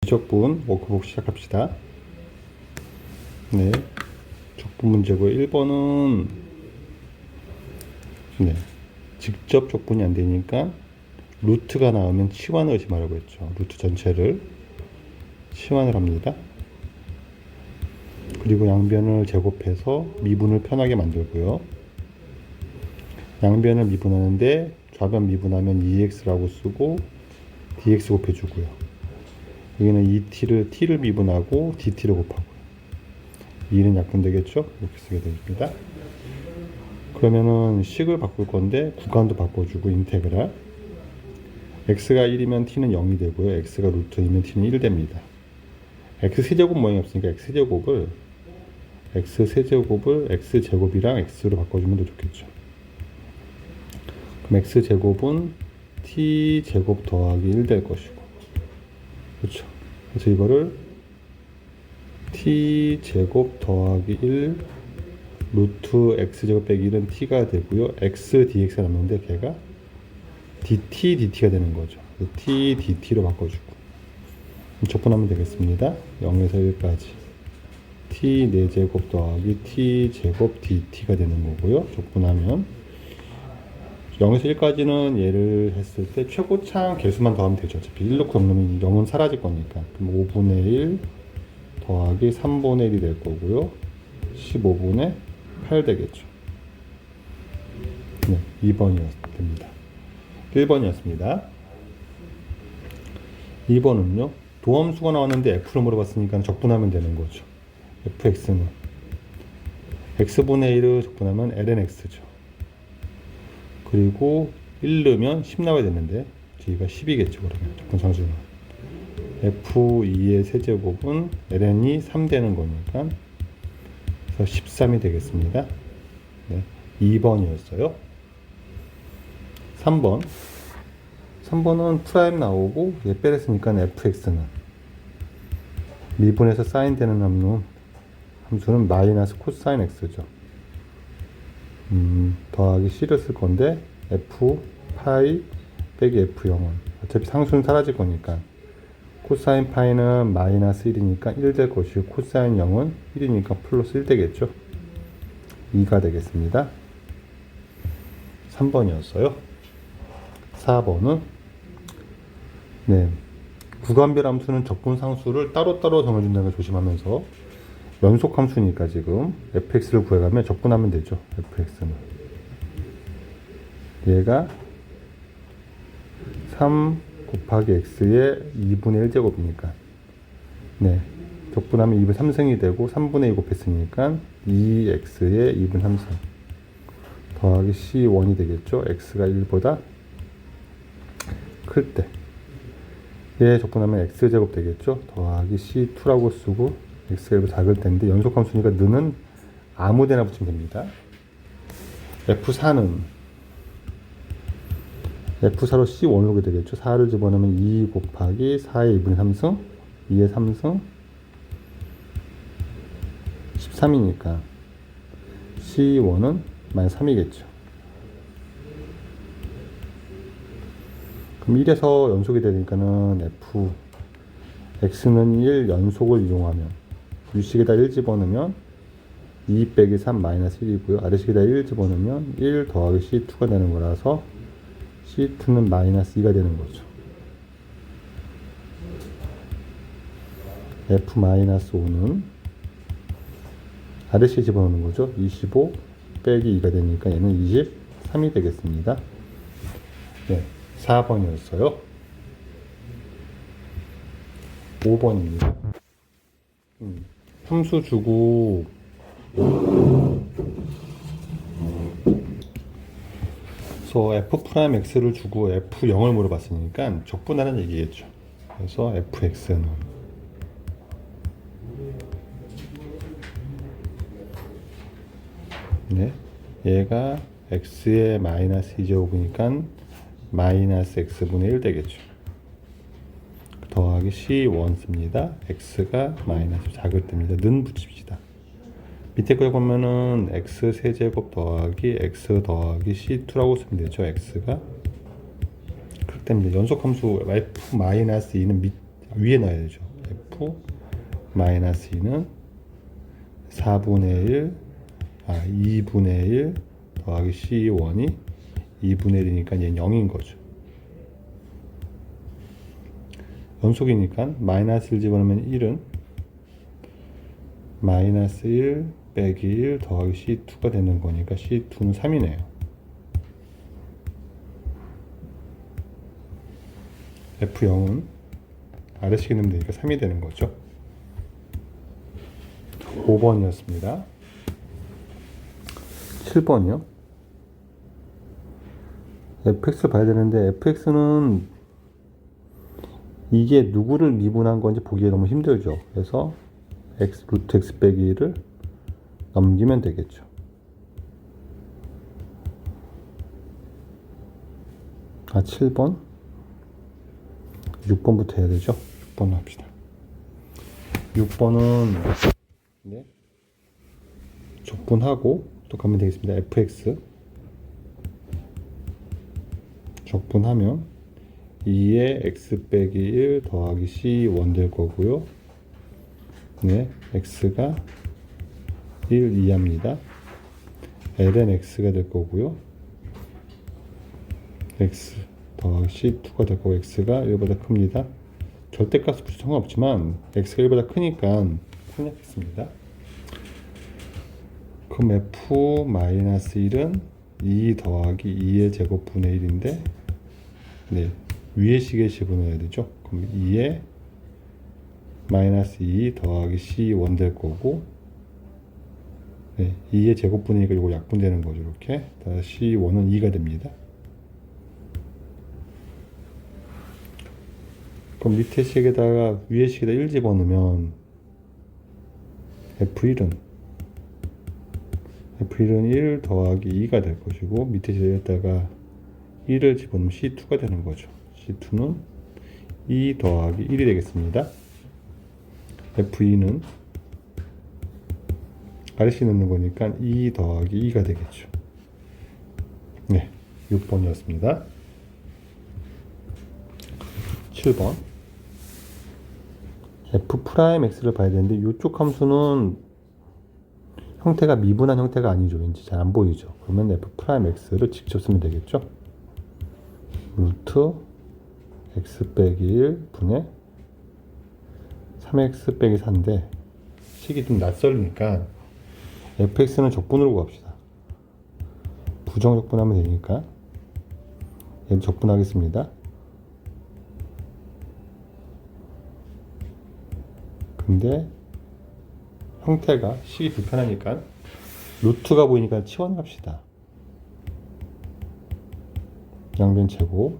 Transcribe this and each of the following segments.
적분 워크북 시작합시다. 네, 적분 문제고 1번은 직접 적분이 안 되니까 루트가 나오면 치환을 하지 말라고 했죠. 루트 전체를 치환을 합니다. 그리고 양변을 제곱해서 미분을 편하게 만들고요. 양변을 미분하는데 좌변 미분하면 2x라고 쓰고 dx 곱해주고요. 여기는 2t를 t를 미분하고 dt를 곱하고요. 2는 약분되겠죠? 이렇게 쓰게 됩니다. 그러면은 식을 바꿀 건데 구간도 바꿔주고 인테그랄 x가 1이면 t는 0이 되고요. x가 루트 2면 t는 1 됩니다. x세제곱 모양이 없으니까 x세제곱을 x제곱이랑 x로 바꿔주면 더 좋겠죠. 그럼 x제곱은 t제곱 더하기 1 될 것이고, 그렇죠. 그래서 이거를 t제곱 더하기 1 루트 x제곱 빼기 1은 t가 되고요. x dx가 남는데 걔가 dt dt가 되는 거죠. t dt로 바꿔주고 적분하면 되겠습니다. 0에서 1까지 t 4제곱 더하기 t제곱 dt가 되는 거고요. 적분하면 0에서 1까지는 얘를 했을 때 최고창 개수만 더하면 되죠. 어차피 1 넣고 0 넣으면 0은 사라질 거니까. 그럼 5분의 1 더하기 3분의 1이 될 거고요. 15분의 8 되겠죠. 네, 2번이었습니다. 됩니다. 1번이었습니다. 2번은요. 도함수가 나왔는데 f를 물어봤으니까 적분하면 되는 거죠. fx는 x분의 1을 적분하면 lnx죠. 그리고 1 넣으면 10 나와야 되는데 뒤가 10이겠죠. 그러면 적분상수는 f2의 세제곱은 ln이 3 되는 거니까 그래서 13이 되겠습니다. 네, 2번이었어요. 3번은 프라임 나오고 얘 빼랬으니까 fx는 미분해서 사인 되는 함수는 마이너스 코사인 x죠. 더하기 c를 쓸 건데 f 파이 빼기 f0은 어차피 상수는 사라질 거니까 코사인 파이는 마이너스 1이니까 1 될 것이고 코사인 0은 1이니까 플러스 1 되겠죠. 2가 되겠습니다. 3번이었어요. 4번은 구간별 함수는 적분 상수를 따로따로 정해준다는 걸 조심하면서 연속 함수니까 지금 fx를 구해가면 적분하면 되죠. fx는 얘가 3 곱하기 x의 2분의 1제곱이니까 적분하면 2분 3승이 되고 3분의 2 곱했으니까 2x의 2분 3승 더하기 c1이 되겠죠. x가 1보다 클 때 얘 적분하면 x제곱 되겠죠. 더하기 c2라고 쓰고 x가 1보다 작을 텐데 연속함수니까 는은 아무데나 붙이면 됩니다. f4는 f4로 c1을 오게 되겠죠. 4를 집어넣으면 2 곱하기 4의 2분의 3승 2의 3승 13이니까 c1은 마이너스 3이겠죠. 그럼 1에서 연속이 되니까는 x는 1 연속을 이용하면 위식에다 1 집어넣으면 2 빼기 3 마이너스 1이고요. 아래식에다 1 집어넣으면 1 더하기 c2가 되는 거라서 c2는 마이너스 2가 되는 거죠. f-5는 아래식에 집어넣는 거죠. 25 빼기 2가 되니까 얘는 23이 되겠습니다. 네, 4번이었어요. 5번입니다. 함수 주고 그래서 f'x를 주고 f0을 물어봤으니까 적분하는 얘기겠죠. 그래서 fx는 얘가 x의 마이너스 2제곱이니까 마이너스 x분의 1 되겠죠. 더하기 c1 씁니다. x가 마이너스 작을 때입니다. 는 붙입시다. 밑에 거 보면은 x 세제곱 더하기 x 더하기 c2라고 쓰면 되죠. x가 그렇기 때문에 연속함수 f-2는 위에 넣어야 되죠. F 마이너스 2는 2분의 1 더하기 C1이 2분의 1이니까 얘는 0인 거죠. 연속이니까 마이너스 1 집어넣으면 1은 마이너스 1 빼기 1 더하기 C2가 되는 거니까 C2는 3이네요. F0은 아래식이 넣으면 되니까 3이 되는 거죠. 5번이었습니다. 7번이요. fx 봐야 되는데 fx는 이게 누구를 미분한 건지 보기에 너무 힘들죠. 그래서 루트 x 빼기 1을 넘기면 되겠죠. 아, 7번? 6번부터 해야 되죠. 6번 합시다. 6번은 네, 적분하고 또 가면 되겠습니다. fx 적분하면 2에 x 빼기 1 더하기 c1 될 거고요. 네, x가 1 이하입니다. ln x가 될 거고요. x 더하기 c2가 될 거고 x가 1보다 큽니다. 절대값은 상관없지만 x가 1보다 크니까 생략했습니다. 그럼 f-1은 2 더하기 2의 제곱분의 1인데 네, 위에 식에 집어넣어야 되죠. 그럼 2에 마이너스 2 더하기 c1 될 거고 네, 2의 제곱분이니까 이거 약분되는 거죠. 이렇게 c1은 2가 됩니다. 그럼 밑에 식에다가 위에 식에다 1 집어넣으면 f1은 1 더하기 2가 될 것이고 밑에 식에다가 1을 집어넣으면 c2가 되는 거죠. c2는 2 더하기 1이 되겠습니다. f2는 아래식 넣는 거니까 2 더하기 2가 되겠죠. 네, 6번이었습니다. 7번 f'x를 봐야 되는데 이쪽 함수는 형태가 미분한 형태가 아니죠. 왠지 잘 안 보이죠. 그러면 f'x를 직접 쓰면 되겠죠. 루트 x 빼기 1 분의 3x 빼기 4인데 식이 좀 낯설으니까 fx는 적분으로 구합시다. 부정적분하면 되니까 얘를 적분하겠습니다. 근데 형태가 식이 불편하니까 루트가 보이니까 치워나갑시다. 양변 제곱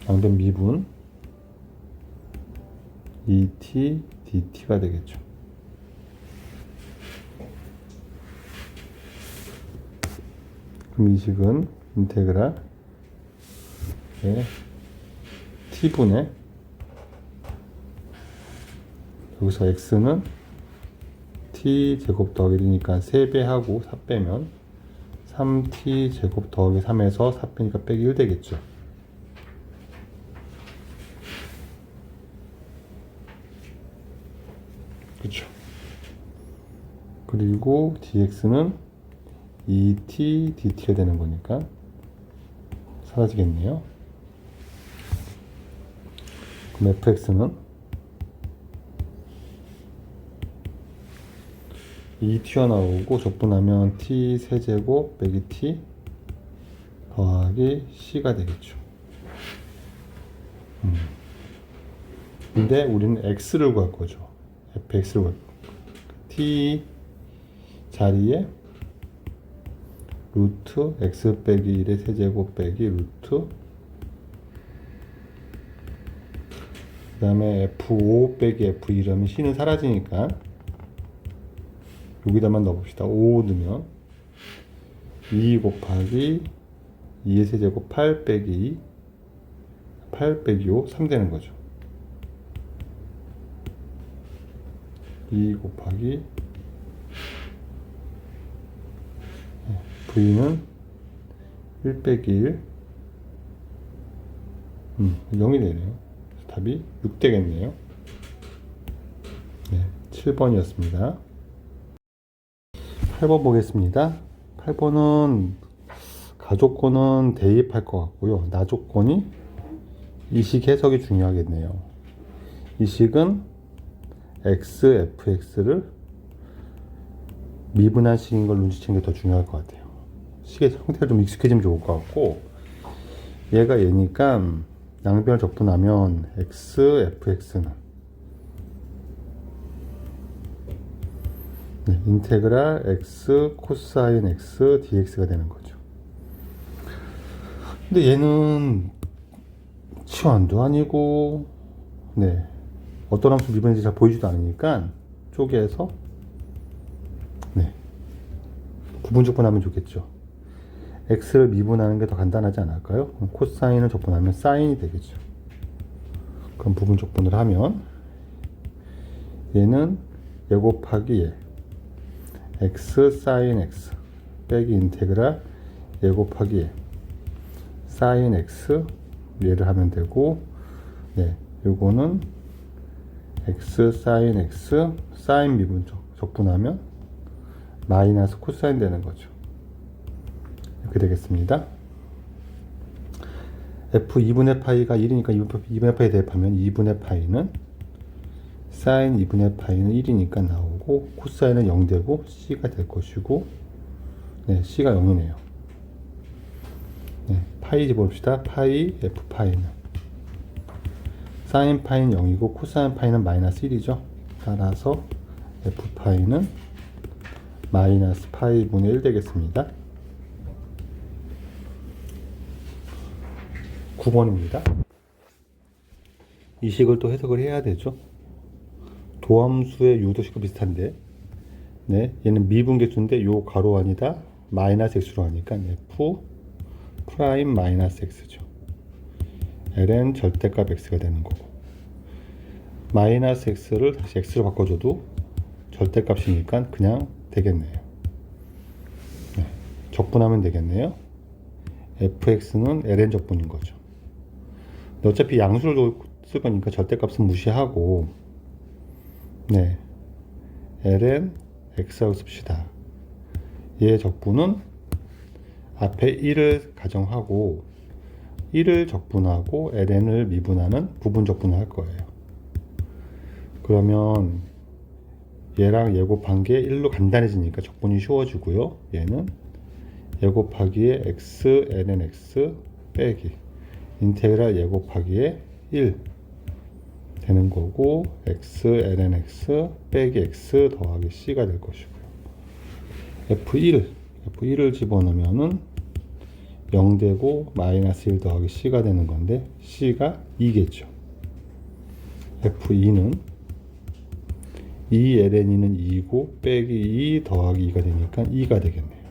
양변 미분 2t dt가 되겠죠. 그럼 이 식은 인테그랄 t분의 여기서 x는 t제곱 더하기 1이니까 3배 하고 4 빼면 3t제곱 더하기 3에서 4 빼니까 빼기 1 되겠죠. 그렇죠. 그리고 dx는 2t dt가 되는 거니까 사라지겠네요. 그럼 fx는 2 튀어나오고 적분하면 t 세제곱 빼기 t 더하기 c가 되겠죠. 근데 우리는 x를 구할 거죠. fx를 구할 거죠. t 자리에 루트 x 빼기 1의 세제곱 빼기 루트 그 다음에 f5 빼기 f2 하면 c는 사라지니까 여기다만 넣어봅시다. 5 넣으면 2 곱하기 2의 세제곱 8 빼기 2 8 빼기 5 3 되는 거죠. 2 곱하기 v는 1 빼기 1 0이 되네요. 답이 6 되겠네요. 네, 7번이었습니다. 8번 보겠습니다. 8번은 가조건은 대입할 것 같고요. 나조건이 이식 해석이 중요하겠네요. 이식은 x, fx를 미분한식인 걸 눈치채는 게 더 중요할 것 같아요. 식의 형태가 좀 익숙해지면 좋을 것 같고, 얘가 얘니까 양변을 적분하면 x, fx는 인테그랄 x 코사인 x dx가 되는 거죠. 근데 얘는 치환도 아니고, 어떤 함수 미분인지 잘 보이지도 않으니까 쪼개서 부분 적분하면 좋겠죠. x를 미분하는 게 더 간단하지 않을까요? 그럼 코사인을 적분하면 사인이 되겠죠. 그럼 부분 적분을 하면 얘는 얘 곱하기 얘 x 사인 x 빼기 인테그랄 얘 곱하기 얘 사인 x 얘를 하면 되고, 요거는 x 사인 x 사인 미분 적분하면 마이너스 코사인 되는 거죠. 이렇게 되겠습니다. f 2분의 파이가 1이니까 2분의 파이 대입하면 2분의 파이는 사인 2분의 파이는 1이니까 나오고, 코사인은 0 되고 c가 될 것이고, c가 0이네요. 파이 집어봅시다. 파이 f 파이는 사인 파이는 0이고 코사인 파이는 마이너스 1이죠. 따라서 f 파이는 마이너스 파이 분의 1 되겠습니다. 9번입니다. 이 식을 또 해석을 해야 되죠. 도함수의 유도식과 비슷한데, 얘는 미분계수인데 요 가로 아니다 마이너스 x로 하니까 f 프라임 마이너스 x죠. ln 절대값 x가 되는 거고, 마이너스 x를 다시 x로 바꿔줘도 절대값이니까 그냥 되겠네요. 적분하면 되겠네요. fx는 ln 적분인 거죠. 근데 어차피 양수를 쓸 거니까 절대값은 무시하고, ln x라고 씁시다. 얘 적분은 앞에 1을 가정하고 1을 적분하고 ln을 미분하는 부분 적분을 할 거예요. 그러면 얘랑 얘 곱한 게 1로 간단해지니까 적분이 쉬워지고요. 얘는 얘 곱하기에 x ln x 빼기 인테그랄 얘 곱하기에 1 되는 거고, x ln x 빼기 x 더하기 c가 될 것이고요. f1을 집어넣으면은 0 되고 마이너스 1 더하기 c가 되는 건데 c가 2겠죠. f2는 2 ln이는 2고 빼기 2 더하기 2가 되니까 2가 되겠네요.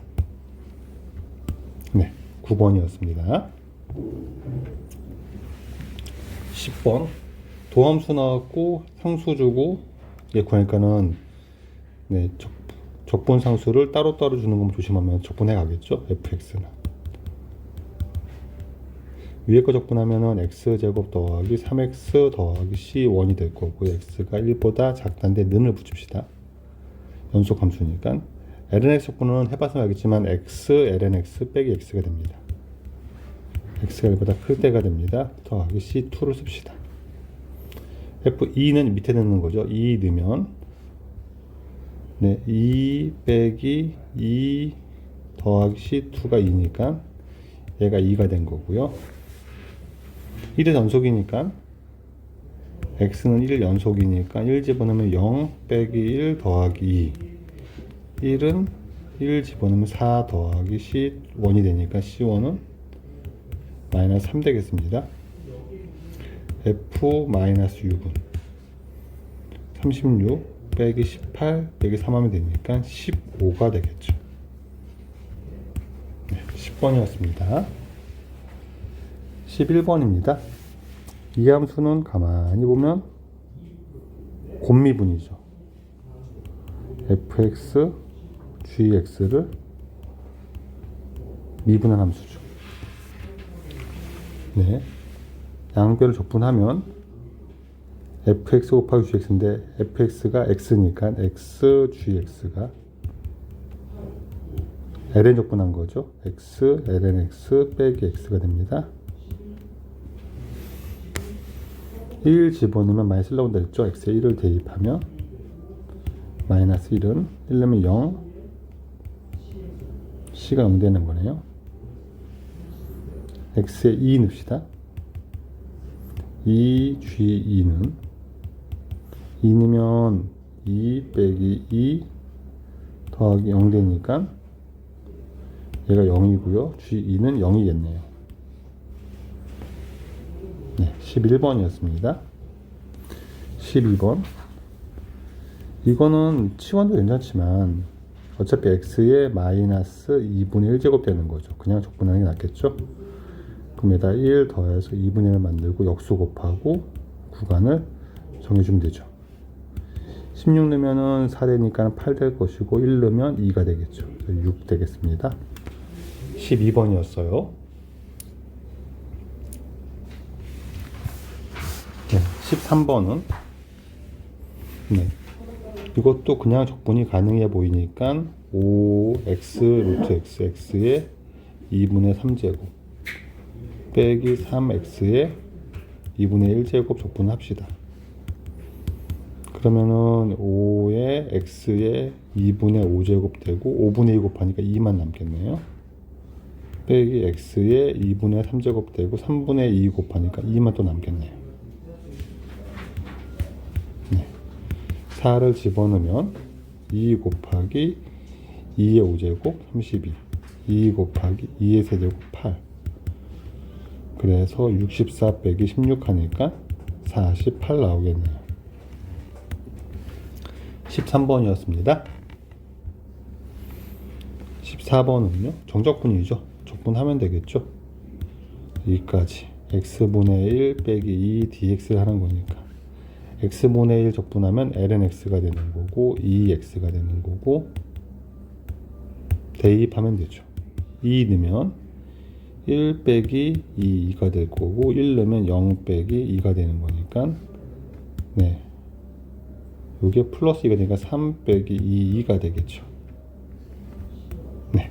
9번이었습니다. 10번 도함수 나왔고 상수 주고 얘 구하니까는 적분 상수를 따로따로 주는 것만 조심하면 적분해 가겠죠. fx는 위에 거 적분하면은 x제곱 더하기 3x 더하기 c1이 될 거고, x가 1보다 작다는데 는을 붙입시다. 연속 함수니까 lnx 적분은 해봐서 알겠지만 x lnx 빼기 x가 됩니다. x가 1보다 클 때가 됩니다. 더하기 c2를 씁시다. f2는 밑에 넣는 거죠. 2 넣으면 2 빼기 2 더하기 c2가 2니까 얘가 2가 된 거고요. 1은 연속이니까 x는 1 연속이니까 1 집어넣으면 0 빼기 1 더하기 2 1은 1 집어넣으면 4 더하기 c1이 되니까 c1은 마이너스 3 되겠습니다. f 마이너스 6은 36 빼기 18 빼기 3 하면 되니까 15가 되겠죠. 10번이었습니다. 11번입니다. 이 함수는 가만히 보면 곱미분이죠. fx, gx를 미분한 함수죠. 양변을 적분하면 fx 곱하기 gx인데 fx가 x니까 x gx가 ln 적분한 거죠. x ln x 빼기 x가 됩니다. 1 집어넣으면 마이너스 1 나온다 했죠. x에 1을 대입하면 마이너스 1은 1 넣으면 0, c가 0 되는 거네요. x에 2 넣읍시다. 2g2는 2 넣으면 2 빼기 2 더하기 0 되니까 얘가 0이고요. g2는 0이겠네요. 네, 11번이었습니다. 12번. 이거는 치환도 괜찮지만 어차피 x에 마이너스 2분의 1제곱 되는 거죠. 그냥 적분하는 게 낫겠죠. 그럼 여기다 1 더해서 2분의 1 만들고 역수 곱하고 구간을 정해주면 되죠. 16 넣으면은 4 되니까 8 될 것이고 1 넣으면 2가 되겠죠. 6 되겠습니다. 12번이었어요. 네, 13번은 네, 이것도 그냥 적분이 가능해 보이니까 5x 루트 x, x에 2분의 3제곱 빼기 3x에 2분의 1제곱 적분합시다. 그러면은 5에 x에 2분의 5제곱 되고 5분의 2 곱하니까 2만 남겠네요. 빼기 x에 2분의 3제곱 되고 3분의 2 곱하니까 2만 또 남겠네요. 네. 4를 집어넣으면 2 곱하기 2의 5제곱 32, 2 곱하기 2의 세제곱 8. 그래서 64 빼기 16 하니까 48 나오겠네요. 13번이었습니다. 14번은요, 정적분이죠. 적분하면 되겠죠. 여기까지 x분의 1 빼기 2 dx를 하는 거니까 x분의 1 적분하면 ln x가 되는 거고 2x가 되는 거고 대입하면 되죠. 2 넣으면 1 빼기 2가 될 거고 1 넣으면 0 빼기 2가 되는 거니까 네, 이게 플러스 2가 되니까 3 빼기 2가 되겠죠. 네,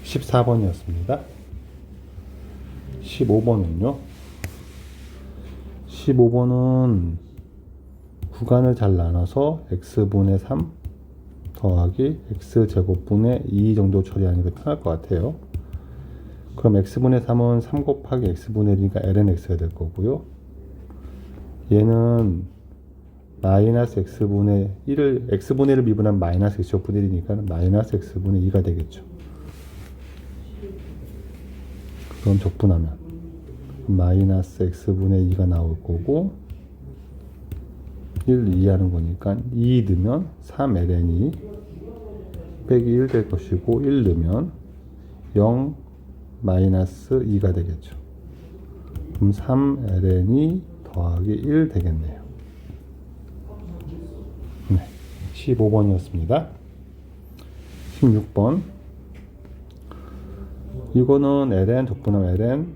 14번이었습니다. 15번은요. 15번은 구간을 잘 나눠서 x분의 3 더하기 x제곱분의 2 정도 처리하는 게 편할 것 같아요. 그럼 x분의 3은 3 곱하기 x분의 1이니까 ln x가 될 거고요. 얘는 마이너스 x분의 1을 x분의 1을 미분하면 마이너스 x제곱분의 1이니까 마이너스 x분의 2가 되겠죠. 그럼 적분하면 마이너스 x분의 2가 나올 거고 1, 2 하는 거니까 2 넣으면 3ln이 빼기 1 될 것이고 1 넣으면 0 마이너스 2가 되겠죠. 그럼 3ln이 더하기 1 되겠네요. 네, 15번이었습니다. 16번. 이거는 ln 적분하면 ln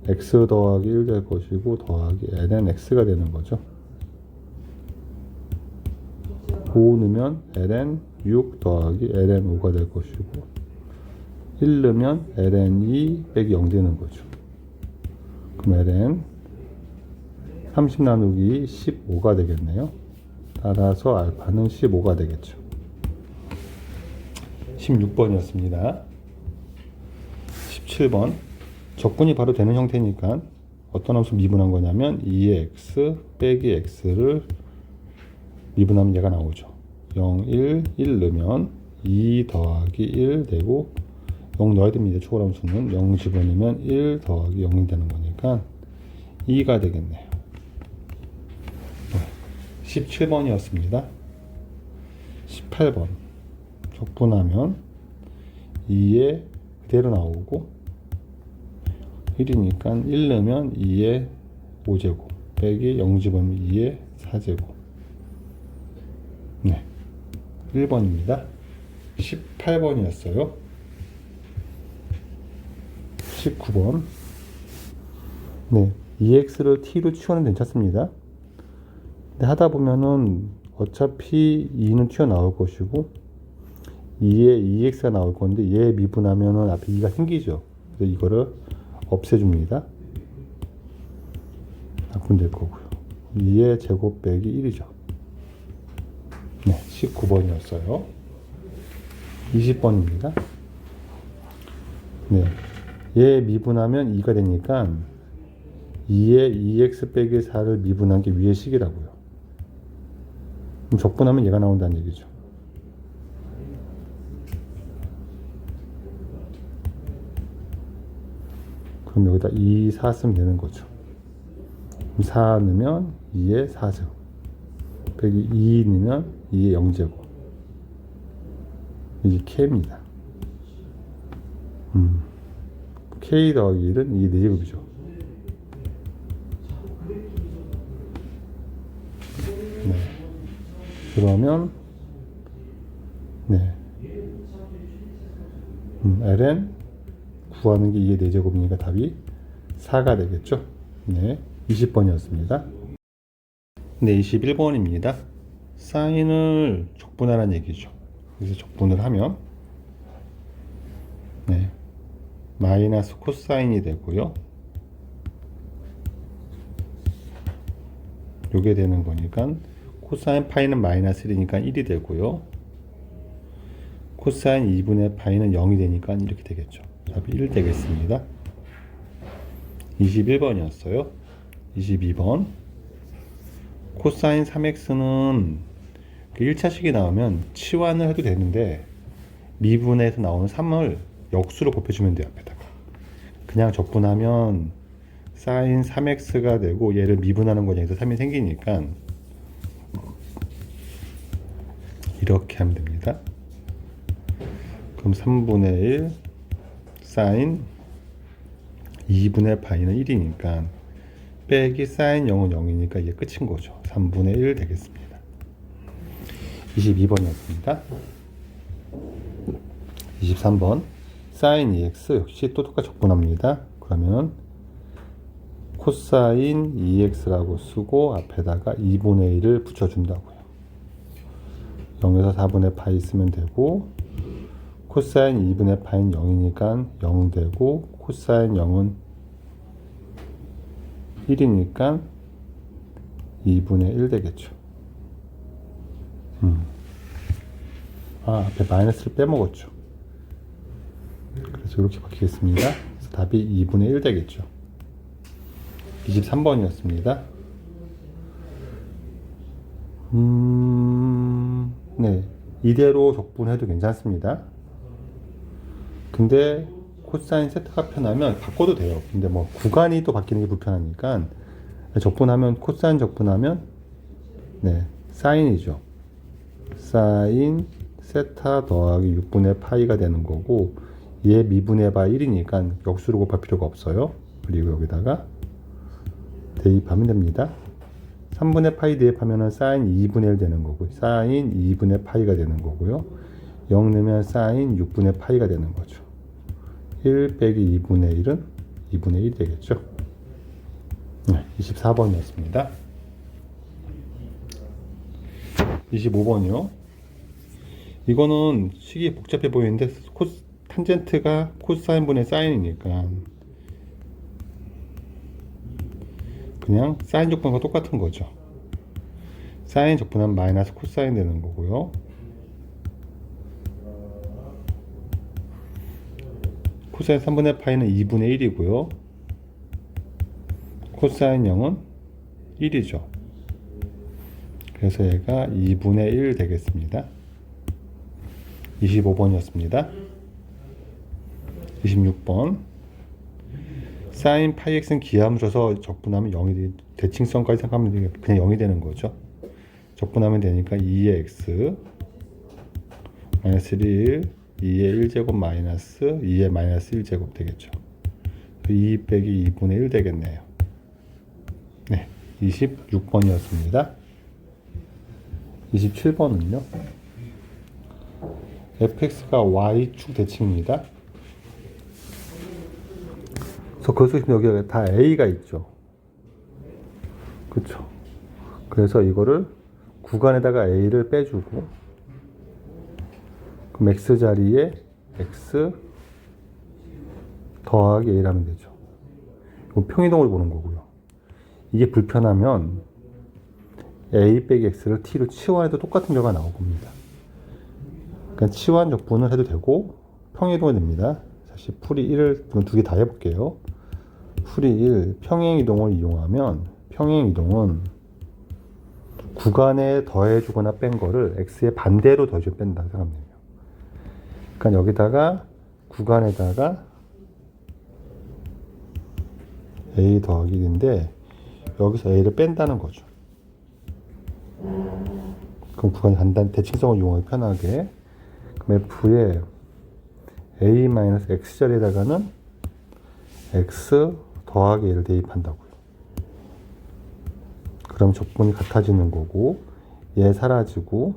x 더하기 1 될 것이고 더하기 ln x가 되는 거죠. 5 넣으면 ln 6 더하기 ln 5가 될 것이고 1 넣으면 ln 2 빼기 0 되는 거죠. 그럼 ln 30 나누기 15가 되겠네요. 따라서 알파는 15가 되겠죠. 16번이었습니다. 17번. 적분이 바로 되는 형태니까 어떤 함수 미분한 거냐면 2의 x 빼기 x를 미분하면 얘가 나오죠. 0, 1, 1 넣으면 2 더하기 1 되고 0 넣어야 됩니다. 초월함수는 0 집어넣으면 1 더하기 0이 되는 거니까 2가 되겠네요. 17번이었습니다. 18번. 적분하면 2에 그대로 나오고 1이니까 1 넣으면 2의 5제곱 빼기 0 집어넣으면 2의 4제곱. 네, 1번입니다. 18번이었어요. 19번. 네, EX를 T로 치워는 괜찮습니다. 근데 하다 보면은 어차피 2는 튀어나올 것이고 2에 EX가 나올 건데 얘 미분하면은 앞에 2가 생기죠. 그래서 이거를 없애줍니다. 바꾸면 될 거고요. 2의 제곱 빼기 1이죠. 네, 19번이었어요. 20번입니다. 네, 얘 미분하면 2가 되니까 2의 2x 빼기 4를 미분한 게 위의 식이라고요. 그럼 적분하면 얘가 나온다는 얘기죠. 그럼 여기다 2, 4 쓰면 되는 거죠. 4 넣으면 2의 4제곱 빼기 2 넣으면 2의 0제곱. 이게 K입니다. K 더하기 1은 2의 4제곱이죠. 네. 그러면 네. ln 구하는 게 2의 4제곱이니까 답이 4가 되겠죠. 네. 20번이었습니다. 네, 21번입니다. 사인을 적분하라는 얘기죠. 그래서 적분을 하면 네, 마이너스 코사인이 되고요. 요게 되는 거니까 코사인 파이는 마이너스 1이니까 1이 되고요. 코사인 2분의 파이는 0이 되니까 이렇게 되겠죠. 답이 1 되겠습니다. 21번이었어요. 22번. 코사인 3x는 1차식이 나오면 치환을 해도 되는데 미분에서 나오는 3을 역수로 곱해주면 돼요. 앞에다가 그냥 적분하면 사인 3x가 되고 얘를 미분하는 과정에서 3이 생기니까 이렇게 하면 됩니다. 그럼 3분의 1 사인 2분의 파이는 1이니까 빼기 사인 0은 0이니까 이게 끝인 거죠. 3분의 1 되겠습니다. 22번이었습니다. 23번 사인 2x 역시 또 똑같이 적분합니다. 그러면 코사인 2x라고 쓰고 앞에다가 2분의 1을 붙여준다고요. 0에서 4분의 파이 쓰면 되고 코사인 2분의 파이는 0이니까 0 되고 코사인 0은 1이니까 2분의 1 되겠죠. 앞에 마이너스를 빼먹었죠. 그래서 이렇게 바뀌겠습니다. 그래서 답이 2분의 1 되겠죠. 23번이었습니다. 네, 이대로 적분해도 괜찮습니다. 근데 코사인 세타가 편하면 바꿔도 돼요. 근데 뭐 구간이 또 바뀌는 게 불편하니까 적분하면 코사인 적분하면 네, 사인이죠. 사인 세타 더하기 6분의 파이가 되는 거고 얘 미분해봐 1이니까 역수로 곱할 필요가 없어요. 그리고 여기다가 대입하면 됩니다. 3분의 파이 대입하면 사인 2분의 1 되는 거고 사인 2분의 파이가 되는 거고요. 0 넣으면 사인 6분의 파이가 되는 거죠. 1 빼기 2분의 1은 2분의 1 되겠죠. 네, 24번이었습니다. 25번이요. 이거는 식이 복잡해 보이는데 탄젠트가 코사인분의 사인이니까 그냥 사인 적분과 똑같은 거죠. 사인 적분하면 마이너스 코사인 되는 거고요. 코사인 3분의 파이는 2분의 1이고요. 코사인 0은 1이죠. 그래서 얘가 2분의 1 되겠습니다. 25번이었습니다. 26번 사인 파이 x는 기하함 줘서 적분하면 0이 대칭성까지 생각하면 그냥 0이 되는 거죠. 적분하면 되니까 2의 x 마이너스 1 2의 1제곱 마이너스 2의 마이너스 1제곱 되겠죠. 2 빼기 2분의 1 되겠네요. 네, 26번이었습니다. 27번은요. fx가 y축 대칭입니다. 그래서 여기 다 a가 있죠. 그쵸. 그래서 이거를 구간에다가 a를 빼주고, 그럼 x 자리에 x 더하기 a를 하면 되죠. 이거 평이동을 보는 거고요. 이게 불편하면 a 빼기 x를 t로 치환해도 똑같은 결과가 나올 겁니다. 그러니까 치환 적분을 해도 되고 평이동이 됩니다. 다시 풀이 1을 두 개 다 해볼게요. 풀이 1 평행이동을 이용하면, 평행이동은 구간에 더해주거나 뺀 거를 x의 반대로 더해주고 뺀다 생각하면 돼요. 그러니까 여기다가 구간에다가 a 더하기 1인데 여기서 a를 뺀다는 거죠. 그럼 구간이 간단 대칭성을 이용하기 편하게, 그럼 f에 a-x 자리에다가는 x 더하기 a를 대입한다고요. 그럼 적분이 같아지는 거고, 얘 사라지고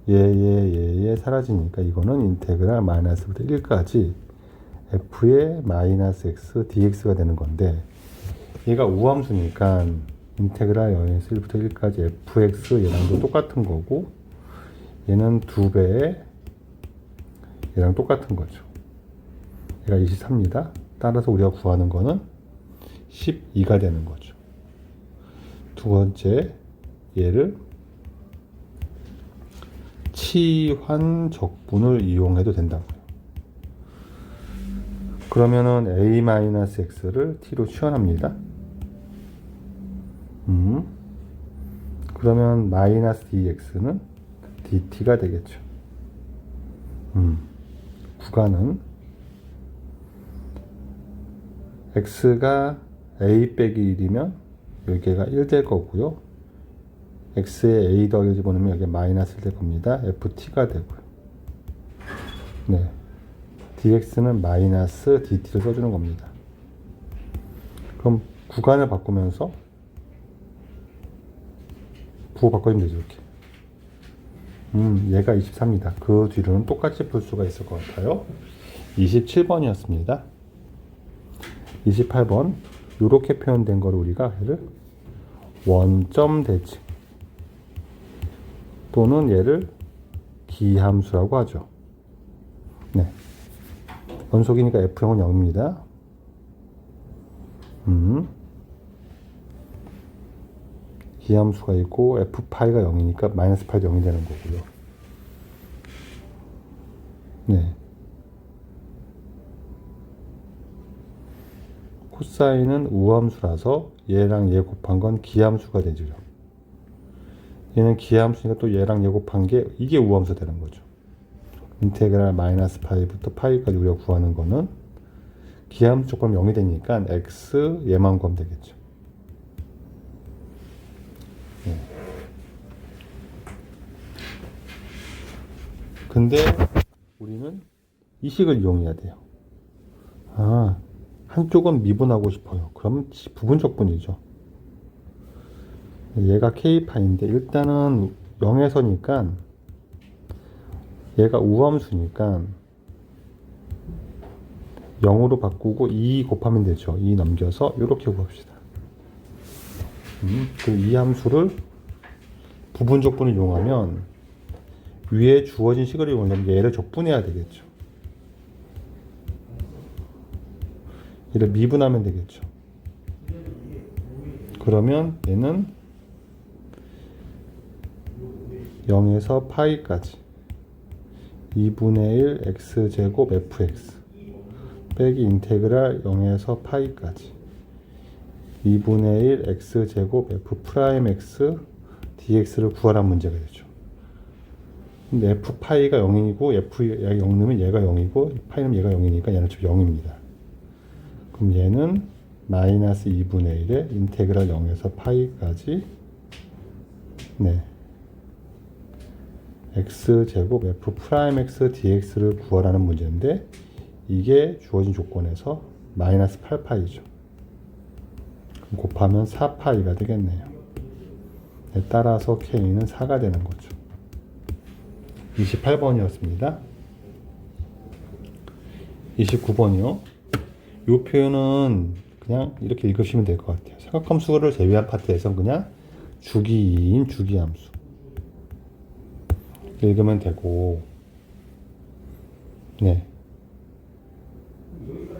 얘 사라지니까 이거는 인테그랄 마이너스부터 1까지 f의 마이너스 x dx가 되는 건데, 얘가 우함수니까 인테그랄 0에서 1부터 1까지 fx 얘랑도 똑같은 거고, 얘는 2배에 얘랑 똑같은 거죠. 얘가 23입니다. 따라서 우리가 구하는 거는 12가 되는 거죠. 두 번째, 얘를 치환 적분을 이용해도 된다고요. 그러면은 a-x를 t로 치환합니다. 그러면 마이너스 dx는 dt가 되겠죠. 구간은 x가 a 빼기 1이면 여기가 1 될 거고요. x에 a 더하기 집어넣으면 여기 마이너스 1 될 겁니다. ft가 되고요. 네, dx는 마이너스 dt를 써주는 겁니다. 그럼 구간을 바꾸면서 부호 바꿔주면 되죠. 이렇게. 얘가 23입니다. 그 뒤로는 똑같이 풀 수가 있을 것 같아요. 27번이었습니다. 28번, 이렇게 표현된 거를 우리가 얘를 원점 대칭 또는 얘를 기함수라고 하죠. 네, 원속이니까 F형은 0입니다. 기함수가 있고 F파이가 0이니까 마이너스 파이도 0이 되는 거고요. 네, 코사인은 우함수라서 얘랑 얘 곱한 건 기함수가 되죠. 얘는 기함수니까 또 얘랑 얘 곱한 게 이게 우함수 되는 거죠. 인테그랄 마이너스 파이부터 파이까지 우리가 구하는 거는 기함수 조건 0이 되니까 x 얘만 구하면 되겠죠. 네. 근데 우리는 이 식을 이용해야 돼요. 한쪽은 미분하고 싶어요. 그럼 부분 적분이죠. 얘가 k파인데 일단은 0에서니까 얘가 우함수니까 0으로 바꾸고 2 곱하면 되죠. 2 넘겨서 이렇게 구합시다. 그 이 함수를 부분 적분을 이용하면 위에 주어진 식을 이용하면 얘를 적분해야 되겠죠. 얘를 미분하면 되겠죠. 그러면 얘는 0에서 파이까지 2분의 1 x제곱 fx 빼기 인테그랄 0에서 파이까지 2분의 1 x제곱 f 프라임 x dx를 구하라는 문제가 되죠. 근데 f 파이가 0이고 f가 0 넣으면 얘가 0이고 파이는 얘가 0이니까 얘는 즉 0입니다. 그럼 얘는 마이너스 2분의 1에 인테그랄 0에서 파이까지 네, x제곱 f 프라임 x dx를 구하라는 문제인데 이게 주어진 조건에서 마이너스 8파이죠. 그럼 곱하면 4파이가 되겠네요. 네, 따라서 k는 4가 되는 거죠. 28번이었습니다. 29번이요. 이 표현은 그냥 이렇게 읽으시면 될 것 같아요. 사각함수를 제외한 파트에선 그냥 주기인 주기함수 읽으면 되고, 네.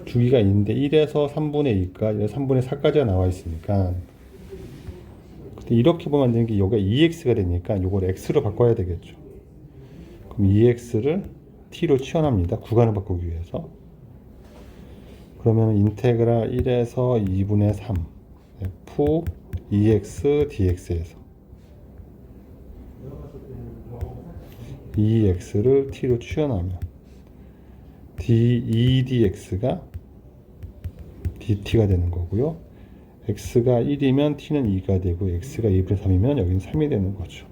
주기가 있는데 1에서 3분의 2까지, 3분의 4까지가 나와 있으니까, 근데 이렇게 보면 안 되는 게 여기가 2x가 되니까 이걸 x로 바꿔야 되겠죠. 그럼 2x를 t로 치환합니다. 구간을 바꾸기 위해서. 그러면 인테그랄 1에서 2분의 3 f 2x dx에서 2x를 t로 치환하면 dx가 dt가 되는 거고요. x가 1이면 t는 2가 되고, x가 2분의 3이면 여기는 3이 되는 거죠.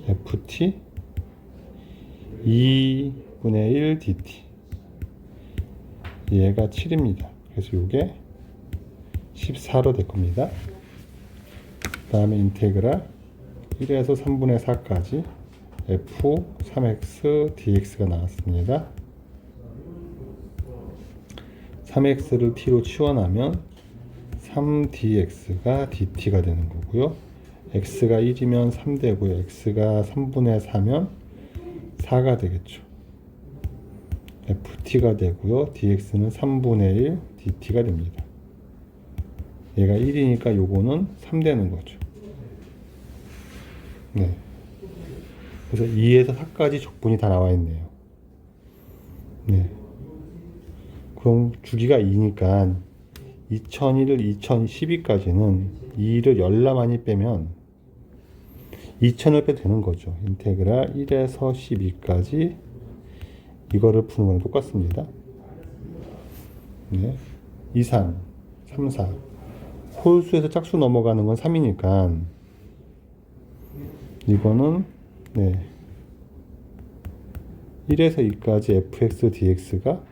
ft 2분의 1 dt, 얘가 7입니다. 그래서 이게 14로 될 겁니다. 그 다음에 인테그랄 1에서 3분의 4까지 f 3x dx가 나왔습니다. 3x를 t로 치환하면 3dx가 dt가 되는 거고요. x가 1이면 3 되고요. x가 3분의 4면 4가 되겠죠. ft가 되고요. dx는 3분의 1 dt가 됩니다. 얘가 1이니까 요거는 3 되는 거죠. 네. 그래서 2에서 4까지 적분이 다 나와 있네요. 네. 그럼 주기가 2니까 2001을 2012까지는 2를 열나많이 빼면 2000을 빼도 되는 거죠. 인테그랄 1에서 12까지 이거를 푸는 거랑 똑같습니다. 네. 2, 3, 3, 4. 홀수에서 짝수 넘어가는 건 3이니까 이거는, 네, 1에서 2까지 fx dx가,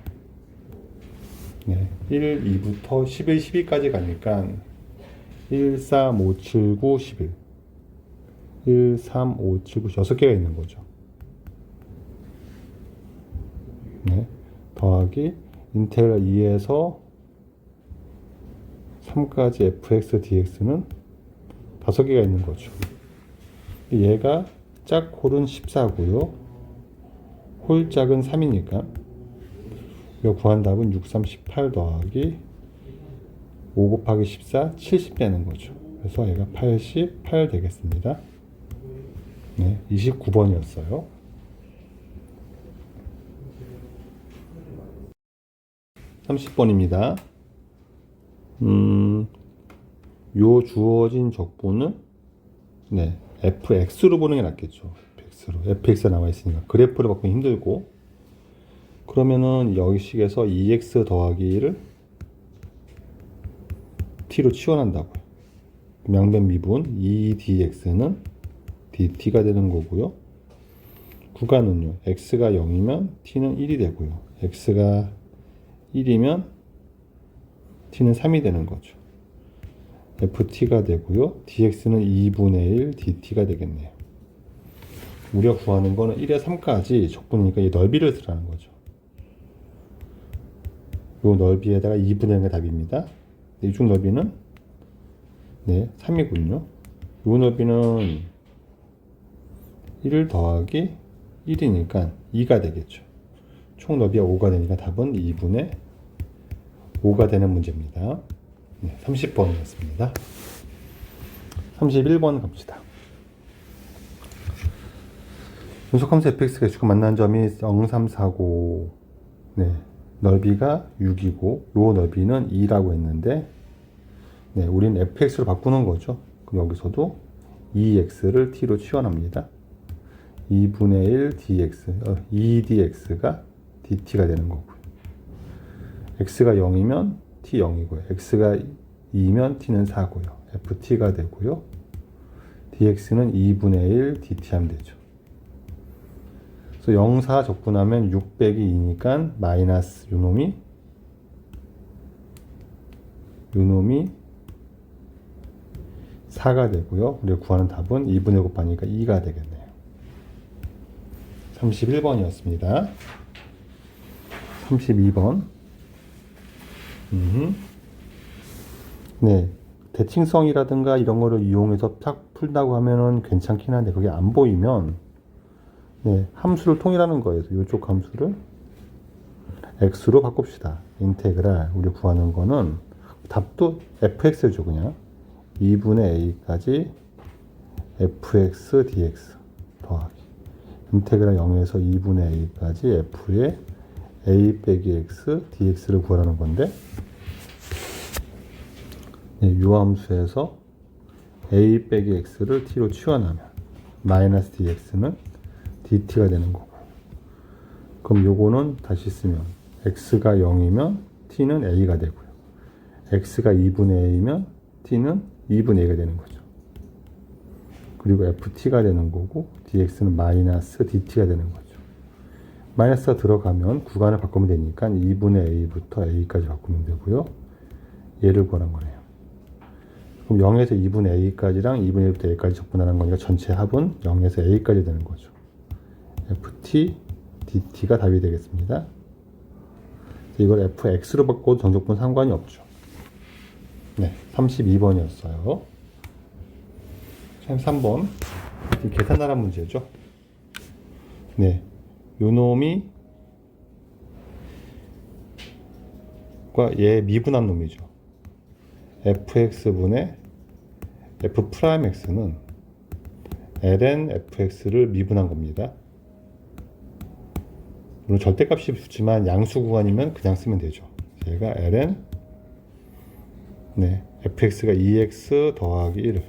네, 1, 2부터 11, 12까지 가니까 1, 3, 5, 7, 9, 11 1, 3, 5, 7, 9, 6개가 있는 거죠. 네, 더하기 인테그랄 2에서 3까지 fx dx는 5개가 있는 거죠. 얘가 짝홀은 14고요. 홀짝은 3이니까 이거 구한 답은 6, 3, 18 더하기 5 곱하기 14, 70 되는 거죠. 그래서 얘가 88 되겠습니다. 네, 29번이었어요. 30번입니다. 요 주어진 적분은, 네, fx로 보는 게 낫겠죠. fx가 나와 있으니까 그래프를 바꾸기 힘들고, 그러면은 여기 식에서 2x 더하기 1을 t로 치환한다고요. 양변 미분 2dx는 dt가 되는 거고요. 구간은요, x가 0이면 t는 1이 되고요. x가 1이면 t는 3이 되는 거죠. ft가 되고요. dx는 2분의 1 dt가 되겠네요. 우리가 구하는 거는 1에 3까지 적분이니까 이 넓이를 쓰라는 거죠. 이 넓이에다가 2분의 1가 답입니다. 이중 넓이는, 네, 3이군요. 이 넓이는 1 더하기 1이니까 2가 되겠죠. 총 넓이가 5가 되니까 답은 2분의 5가 되는 문제입니다. 네, 30번이었습니다. 31번 갑시다. 분석함수 fx가 x축과 만난 점이 0, 3, 4고, 네, 넓이가 6이고 요 넓이는 2라고 했는데, 네, 우린 fx로 바꾸는 거죠. 그럼 여기서도 2x를 t로 치환합니다. 2분의 1 dx, 2dx가 dt가 되는 거고요. x가 0이면 t 0이고요. x가 2면 t는 4고요. ft가 되고요. dx는 2분의 1 dt 하면 되죠. 그래서 0, 4 적분하면 6 빼기 2니까 마이너스 요놈이 4가 되고요. 우리가 구하는 답은 2분의 1 곱하니까 2가 되겠네요. 31번이었습니다. 32번. 네, 대칭성이라든가 이런 거를 이용해서 딱 풀다고 하면은 괜찮긴 한데 그게 안 보이면 네, 함수를 통일하는 거예요. 이쪽 함수를 x로 바꿉시다. 인테그랄 우리 구하는 거는 답도 fx죠. 그냥 2분의 a까지 fx dx 더하기 인테그랄 0에서 2분의 a까지 f의 a 빼기 x dx를 구하라는 건데 네, 요 함수에서 a 빼기 x를 t로 치환하면 마이너스 dx는 dt가 되는 거고 그럼 요거는 다시 쓰면 x가 0이면 t는 a가 되고요 x가 2분의 a면 t는 2분의 a가 되는 거죠 그리고 ft가 되는 거고 dx는 마이너스 dt가 되는 거죠 마이너스가 들어가면 구간을 바꾸면 되니까 2분의 a부터 a까지 바꾸면 되고요 얘를 구하는 거네요 그럼 0에서 2분의 a까지랑 2분의 1부터 a까지 적분하는 거니까 전체 합은 0에서 a까지 되는 거죠 ft dt가 답이 되겠습니다 이걸 fx로 바꿔도 정적분 상관이 없죠 네, 32번이었어요 3번 계산하라는 문제죠 네, 요 놈이 얘 미분한 놈이죠 fx분의 f'x는 ln fx를 미분한 겁니다 물론 절대값이 좋지만 양수 구간이면 그냥 쓰면 되죠 얘가 ln 네, fx가 2x 더하기 1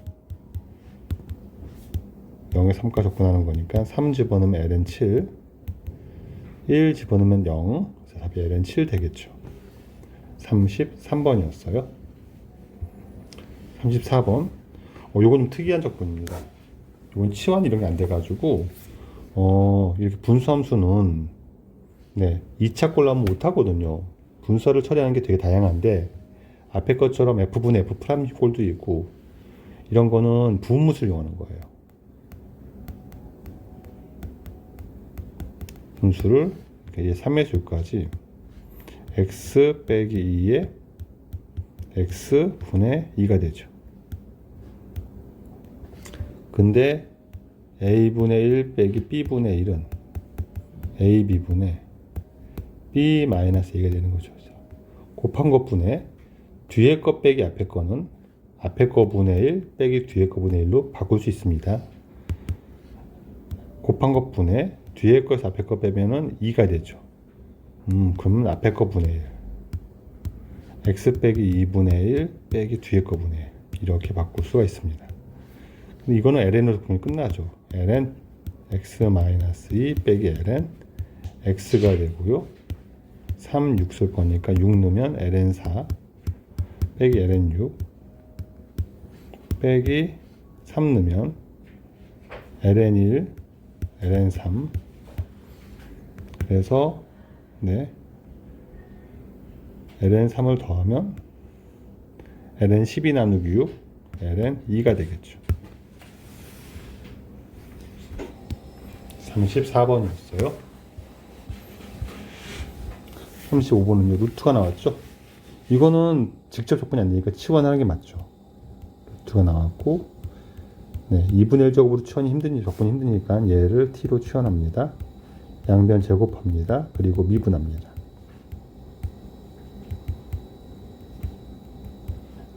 0에 3까 적분하는 거니까 3 집어넣으면 ln 7 1 집어넣으면 0 그래서 답이 ln 7 되겠죠 33번이었어요 34번 요건 좀 특이한 적분입니다 요건 치환 이런 게 안 돼가지고 이렇게 분수함수는 네, 2차 꼴로 하면 못하거든요 분수를 처리하는 게 되게 다양한데 앞에 것처럼 f분의 f 프라임 꼴도 있고 이런 거는 부분무수를 이용하는 거예요 분수를 3의 수까지 x 빼기 2에 x분의 2가 되죠 근데 a분의 1 빼기 b분의 1은 ab분의 b 마이너스 2가 되는 거죠 곱한 것분의 뒤에 거 빼기 앞에 거는 앞에 거 분의 1 빼기 뒤에 거 분의 1로 바꿀 수 있습니다 곱한 것분의 뒤에 거에서 앞에 거 빼면은 2가 되죠 그러면 앞에 거 분의 1 x 빼기 2분의 1 빼기 뒤에 거 분의 1 이렇게 바꿀 수가 있습니다 근데 이거는 ln으로 보면 끝나죠 ln x-2 빼기 ln x가 되고요 3, 6 쓸 거니까 6 넣으면 ln 4 빼기 ln 6 빼기 3 넣으면 ln 1 ln 3 그래서 네 ln 3을 더하면 ln 12 나누기 6 ln 2가 되겠죠 34번이었어요 35번은요 루트가 나왔죠 이거는 직접 적분이 안 되니까 치환하는 게 맞죠 루트가 나왔고 네, 2분의 1제곱으로 치환이 적분이 힘드니까 얘를 t로 치환합니다 양변 제곱합니다 그리고 미분합니다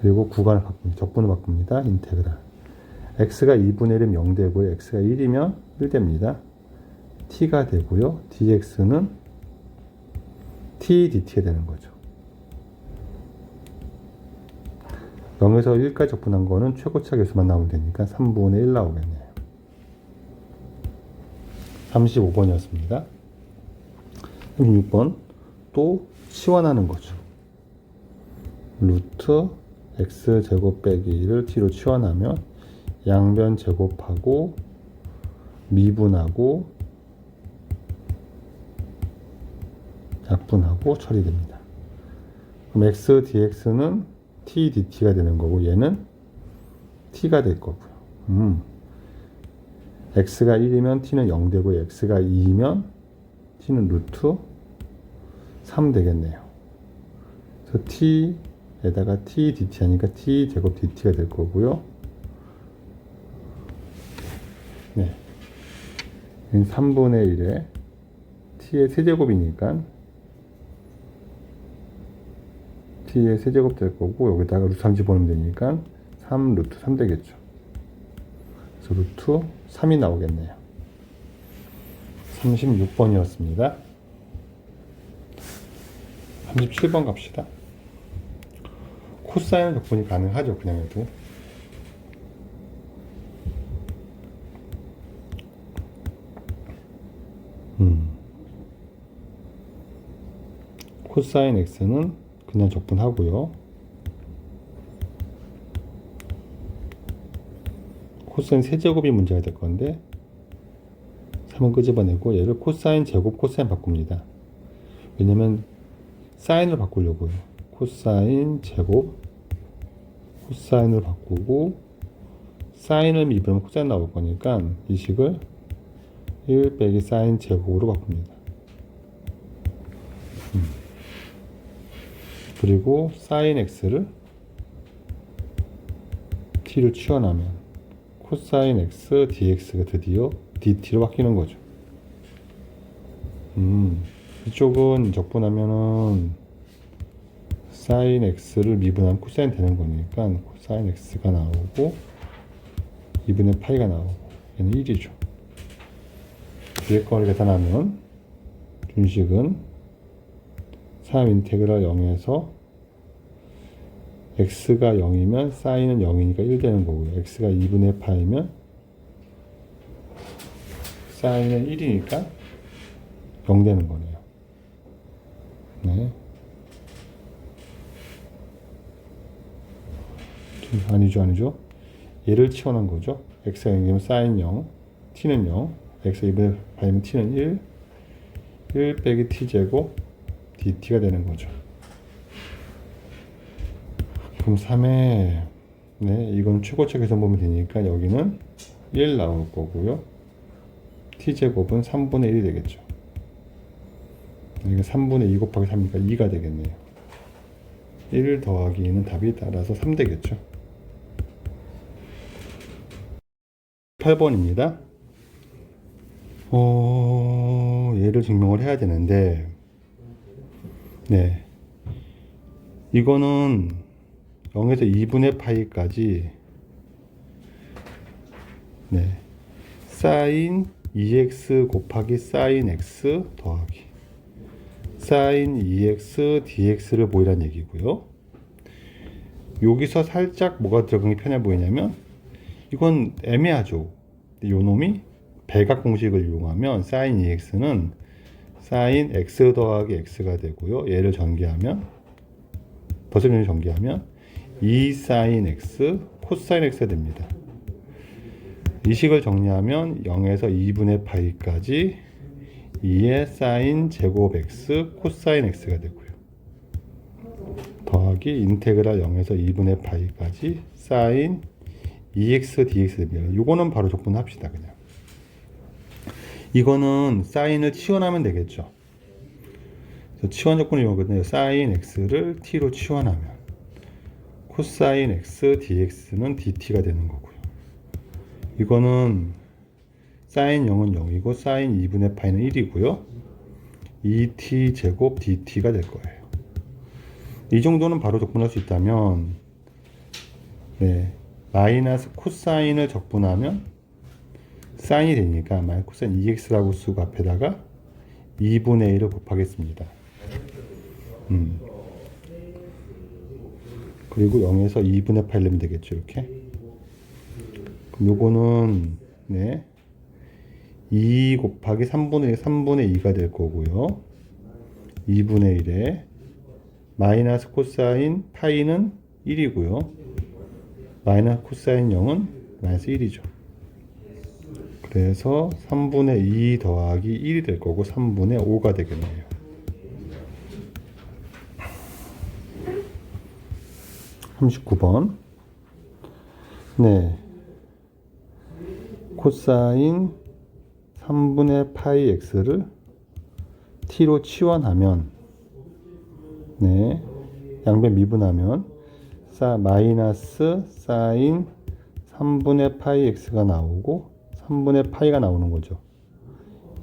그리고 구간을 바꿉니다 적분을 바꿉니다 인테그랄 x가 2분의 1이면 0 되고요 x가 1이면 1 됩니다 t가 되고요 dx는 t dt가 되는 거죠 0에서 1까지 적분한 거는 최고차 계수만 나오면 되니까 3분의 1 나오겠네요 35번이었습니다 36번 또 치환하는 거죠 루트 x제곱 빼기 1을 t로 치환하면 양변 제곱하고 미분하고 약분하고 처리됩니다 그럼 x dx는 t dt가 되는 거고 얘는 t가 될 거고요 x가 1이면 t는 0 되고 x가 2면 t는 루트 3 되겠네요 그래서 t 에다가 t dt 하니까 t 제곱 dt가 될 거고요. 네. 3분의 1에 t의 세제곱이니까 t의 세제곱 될 거고, 여기다가 루트 3 집어넣으면 되니까 3 루트 3 되겠죠. 그래서 루트 3이 나오겠네요. 36번이었습니다. 37번 갑시다. 코사인 적분이 가능하죠, 그냥 해도. 코사인 x는 그냥 적분하고요. 코사인 세제곱이 문제가 될 건데 3은 끄집어내고 얘를 코사인 제곱 코사인 바꿉니다. 왜냐면 사인을 바꾸려고요. 코사인 제곱 코사인을 바꾸고 사인을 미분하면 코사인 나올 거니까 이 식을 1 빼기 사인 제곱으로 바꿉니다. 그리고 사인 x를 t를 치워나면 코사인 x dx가 드디어 dt로 바뀌는 거죠. 이쪽은 적분하면은 사인 x를 미분하면 코사인 되는 거니까 코사인 x가 나오고 2분의 파이가 나오고 얘는 1이죠. 뒤에 거를 계산하면 준식은 3 인테그랄 0에서 x가 0이면 사인은 0이니까 1 되는 거고요. x가 2분의 파이면 사인은 1이니까 0 되는 거네요. 네. 아니죠. 얘를 치워놓은 거죠. x가 0이면 사인 0, t는 0, x가 2분의 파이면 t는 1 빼기 t제곱 dt가 되는 거죠. 그럼 3에 네, 이건 최고차 계산 보면 되니까 여기는 1 나올 거고요. t제곱은 3분의 1이 되겠죠. 이게 3분의 2 곱하기 3이니까 2가 되겠네요. 1 더하기 2는 답이 따라서 3 되겠죠. 8번입니다. 얘를 증명을 해야 되는데, 네. 이거는 0에서 2분의 파이까지, 네. 사인 2x 곱하기 사인 x 더하기 사인 2x dx를 보이란 얘기고요. 여기서 살짝 뭐가 들어간 게 편해 보이냐면, 이건 애매하죠. 요 놈이 배각 공식을 이용하면 사인 2x는 사인 x 더하기 x가 되고요. 얘를 전개하면 더셈을 전개하면 2 사인 x 코사인 x가 됩니다. 이 식을 정리하면 0에서 2분의 파이까지 2의 사인 제곱 x 코사인 x가 되고요. 더하기 인테그랄 0에서 2분의 파이까지 사인 2x dx 됩니다. 이거는 바로 적분합시다. 그냥 이거는 사인을 치환하면 되겠죠. 그래서 치환 적분을 이용하거든요. 사인 x를 t로 치환하면 코사인 x dx는 dt가 되는 거고요. 이거는 사인 0은 0이고 사인 2분의 파이는 1이고요. 2t 제곱 dt가 될 거예요. 이 정도는 바로 적분할 수 있다면, 네, 마이너스 코사인을 적분하면 사인이 되니까 마이너스 코사인 2x라고 쓰고 앞에다가 2분의 1을 곱하겠습니다. 그리고 0에서 2분의 8 내면 되겠죠. 이렇게. 그럼 요거는 네, 2 곱하기 3분의 2가 될 거고요. 2분의 1에 마이너스 코사인 파이는 1이고요. 마이너스 코사인 0은 마이너스 1이죠. 그래서 3분의 2 더하기 1이 될 거고 3분의 5가 되겠네요. 39번. 네. 코사인 3분의 파이 x를 t로 치환하면, 네, 양변 미분하면 마이너스 사인 3분의 파이 x가 나오고 3분의 파이가 나오는 거죠.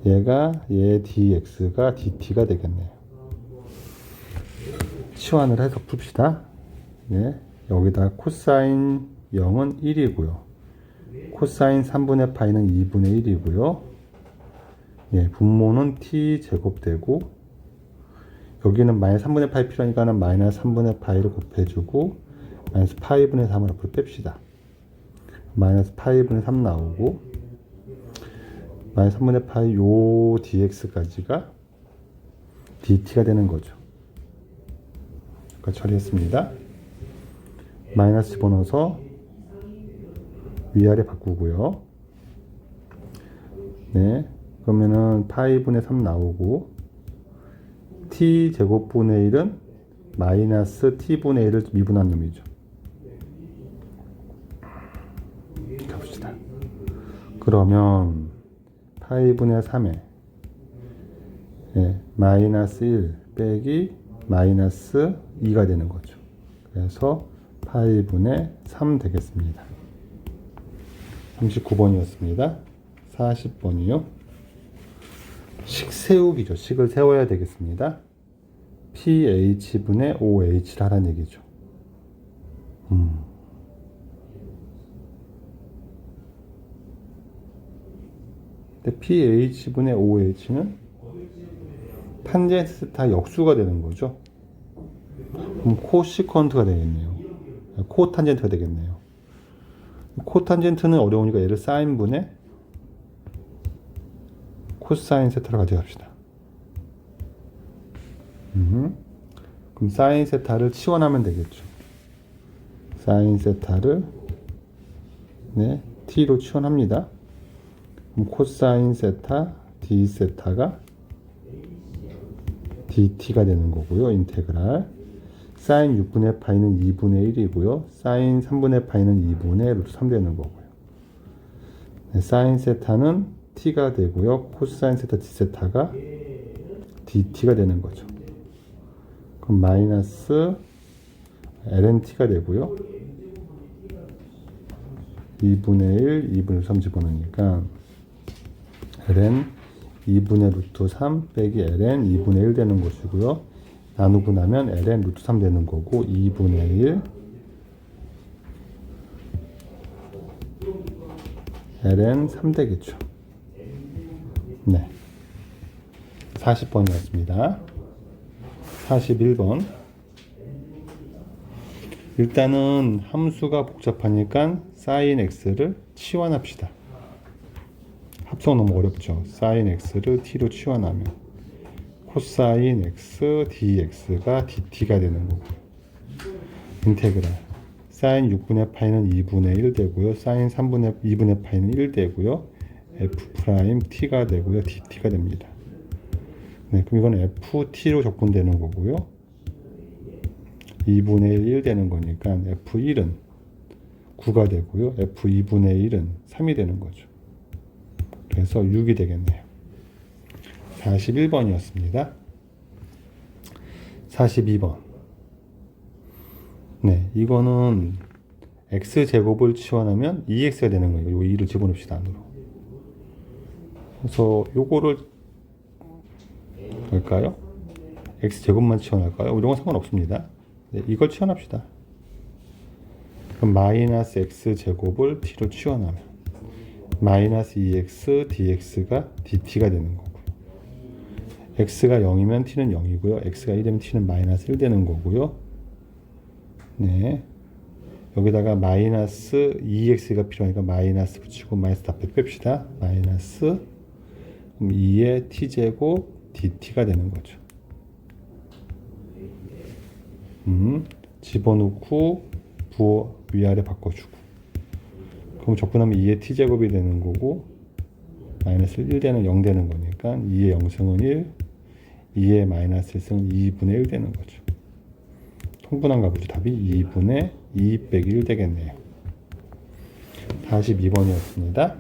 얘 dx가 dt가 되겠네요. 치환을 해서 풉시다. 네, 여기다 코사인 0은 1이고요. 코사인 3분의 파이는 2분의 1이고요. 예, 분모는 t제곱 되고, 여기는 마이너스 3분의 파이 필요하니까는 마이너스 3분의 파이를 곱해주고, 마이너스 파이분의 3을 앞으로 뺍시다. 마이너스 파이분의 3 나오고, 마이너스 3분의 파이 요 dx까지가 dt가 되는 거죠. 아까 처리했습니다. 마이너스 집어넣어서 위아래 바꾸고요. 네, 그러면은 파이분의 3 나오고 t 제곱분의 1은 마이너스 t분의 1을 미분한 놈이죠. 가봅시다. 그러면 파이분의 3에 마이너스 1 빼기 마이너스 2가 되는 거죠. 그래서 파이분의 3 되겠습니다. 39번이었습니다. 40번이요. 식 세우기죠. 식을 세워야 되겠습니다. pH분의 OH를 하라는 얘기죠. 근데 pH분의 OH는 탄젠트 세타 역수가 되는 거죠. 그럼 코시컨트가 되겠네요. 코탄젠트가 되겠네요. 코탄젠트는 어려우니까 얘를 사인분의 코사인 세타로 가져갑시다. 그럼 사인 세타를 치환하면 되겠죠. 사인 세타를 t로 치환합니다. 그럼 코사인 세타 d 세타가 dt가 되는 거고요. 인테그랄 사인 6분의 파이는 2분의 1이고요. 사인 3분의 파이는 2분의 루트 3 되는 거고요. 사인 세타는 t가 되고요. 코사인 세타 d세타가 dt가 되는 거죠. 그럼 마이너스 lnt가 되고요. 2분의 1, 2분의 3 집어넣으니까 ln 2분의 루트 3 빼기 ln 2분의 1 되는 것이고요. 나누고 나면 ln 루트 3 되는 거고 2분의 1 ln 3 되겠죠. 네. 40번이었습니다. 41번. 일단은 함수가 복잡하니까 sin x를 치환합시다. 합성 너무 어렵죠. sin x를 t로 치환하면 코사인 x dx가 dt가 되는 거고, 인테그랄 sin 6분의 파이는 2분의 1 되고요. sin 2분의 파이는 1 되고요. f 프라임 t가 되고요. dt가 됩니다. 네, 그럼 이건 ft로 적분되는 거고요. 2분의 1 되는 거니까 f1은 9가 되고요. f2분의 1은 3이 되는 거죠. 그래서 6이 되겠네요. 41번이었습니다. 42번. 네, 이거는 x제곱을 치환하면 2x가 되는 거예요. 요 2를 집어넣읍시다, 안으로. 그래서 요거를 할까요? x제곱만 치환할까요? 이런 건 상관없습니다. 네, 이걸 치환합시다. 그럼 마이너스 x제곱을 t로 치환하면 마이너스 2x dx가 dt가 되는 거고요. x가 0이면 t는 0이고요. x가 1이면 t는 마이너스 1 되는 거고요. 네, 여기다가 마이너스 2x가 필요하니까 마이너스 붙이고 마이너스 다 뺍시다. 마이너스 2의 t제곱 dt가 되는 거죠. 집어넣고 부호 위아래 바꿔주고, 그럼 적분하면 2의 t제곱이 되는 거고 마이너스 1 되는 0 되는 거니까 2의 0승은 1, 2의 마이너스 1승은 2분의 1 되는 거죠. 통분한가 보죠. 답이 2분의 2 빼기 1 되겠네요. 42번이었습니다.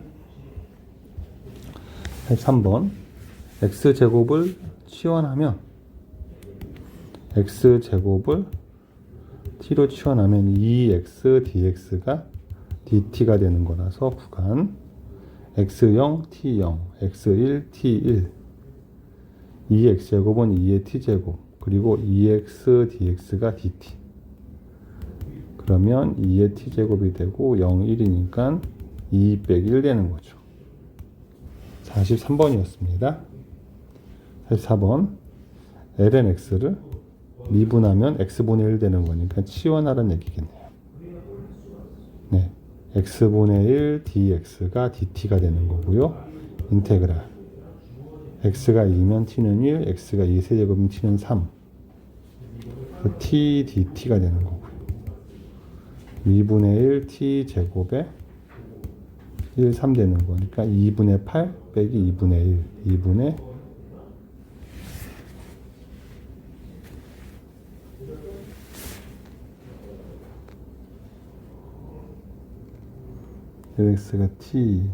43번. x제곱을 치환하면 x제곱을 t로 치환하면 2x dx가 dt가 되는 거라서 구간 x0 t0 x1 t1 2x제곱은 2의 t제곱 그리고 2x dx가 dt 그러면 2의 t제곱이 되고 0, 1이니까 2 빼기 1 되는 거죠. 43번이었습니다. 44번 ln x를 미분하면 x분의 1 되는 거니까 치환하라는 얘기겠네요. 네, x분의 1 dx가 dt가 되는 거고요. 인테그랄 x가 2면 t는 1, x가 2 세제곱이면 t는 3 t dt가 되는 거고요. 미분의 1 t 제곱에 1, 3 되는 거니까 2분의 8 빼기 2분의 1 2분의 x가 t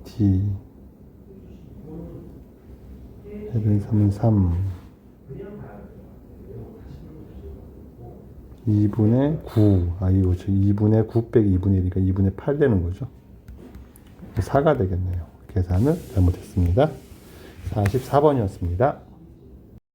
dt ln 3은 3 2분의 9 이거 2분의 9 빼기 2분의 1이니까 2분의 8 되는 거죠. 4가 되겠네요. 계산을 잘못했습니다. 44번이었습니다.